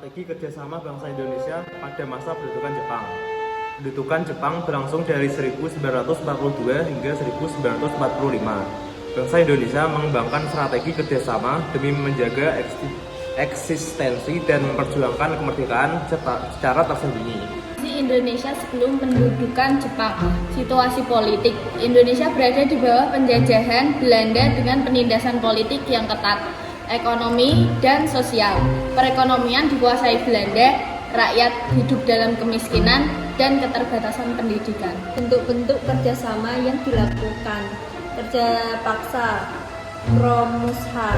Strategi kerjasama bangsa Indonesia pada masa pendudukan Jepang. Pendudukan Jepang berlangsung dari 1942 hingga 1945. Bangsa Indonesia mengembangkan strategi kerjasama demi menjaga eksistensi dan memperjuangkan kemerdekaan secara tersembunyi. Di Indonesia sebelum pendudukan Jepang, situasi politik Indonesia berada di bawah penjajahan Belanda dengan penindasan politik yang ketat, ekonomi dan sosial. Perekonomian dikuasai Belanda, rakyat hidup dalam kemiskinan dan keterbatasan pendidikan. Bentuk-bentuk kerjasama yang dilakukan: kerja paksa, promusha.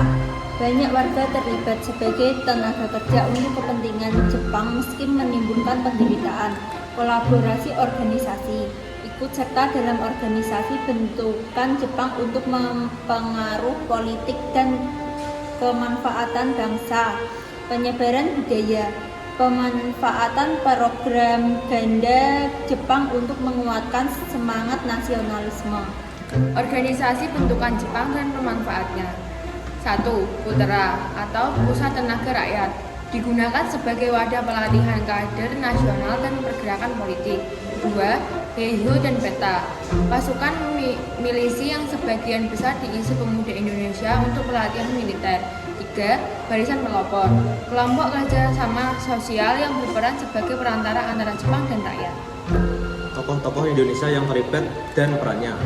Banyak warga terlibat sebagai tenaga kerja untuk kepentingan Jepang meski menimbulkan penderitaan. Kolaborasi organisasi, ikut serta dalam organisasi bentukan Jepang untuk mempengaruhi politik dan kemanfaatan bangsa. Penyebaran budaya, pemanfaatan program ganda Jepang untuk menguatkan semangat nasionalisme. Organisasi bentukan Jepang dan pemanfaatnya. 1. Putra atau Pusat Tenaga Rakyat digunakan sebagai wadah pelatihan kader nasional dan pergerakan politik. 2. Heiho dan Beta, pasukan milisi yang sebagian besar diisi pemuda Indonesia untuk pelatihan militer. 3. Barisan pelopor, kelompok kerjasama sosial yang berperan sebagai perantara antara Jepang dan rakyat. Tokoh-tokoh Indonesia yang terlibat dan perannya.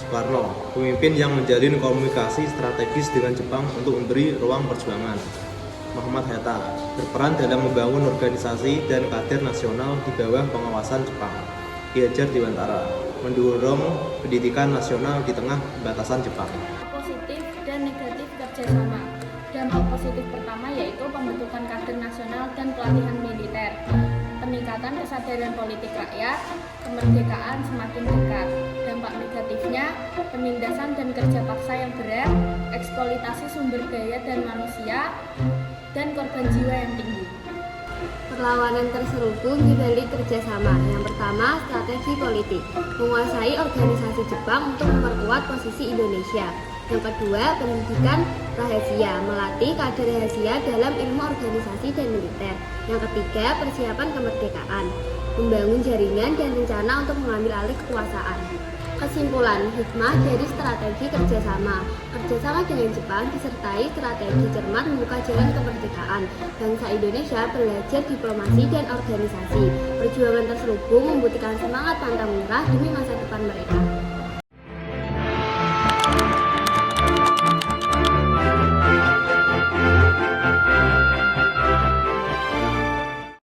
Soekarno, pemimpin yang menjalin komunikasi strategis dengan Jepang untuk memberi ruang perjuangan. Muhammad Hatta, berperan dalam membangun organisasi dan kader nasional di bawah pengawasan Jepang. Ki Hajar Dewantara, mendorong pendidikan nasional di tengah batasan Jepang. Positif dan negatif kerjasama. Dampak positif pertama yaitu pembentukan kader nasional dan pelatihan militer. Peningkatan kesadaran politik rakyat, kemerdekaan semakin dekat. Dampak negatifnya, penindasan dan kerja paksa yang berat, eksploitasi sumber daya dan manusia, dan korban jiwa yang tinggi. Perlawanan terselubung di balik kerjasama. Yang pertama, strategi politik, menguasai organisasi Jepang untuk memperkuat posisi Indonesia. Yang kedua, pendidikan rahasia, melatih kader rahasia dalam ilmu organisasi dan militer. Yang ketiga, persiapan kemerdekaan, membangun jaringan dan rencana untuk mengambil alih kekuasaan. Kesimpulan, hikmah dari strategi kerjasama. Kerjasama dengan Jepang disertai strategi cermat membuka jalan kemerdekaan. Bangsa Indonesia belajar diplomasi dan organisasi. Perjuangan terselubung membutuhkan semangat pantang menyerah demi masa depan mereka.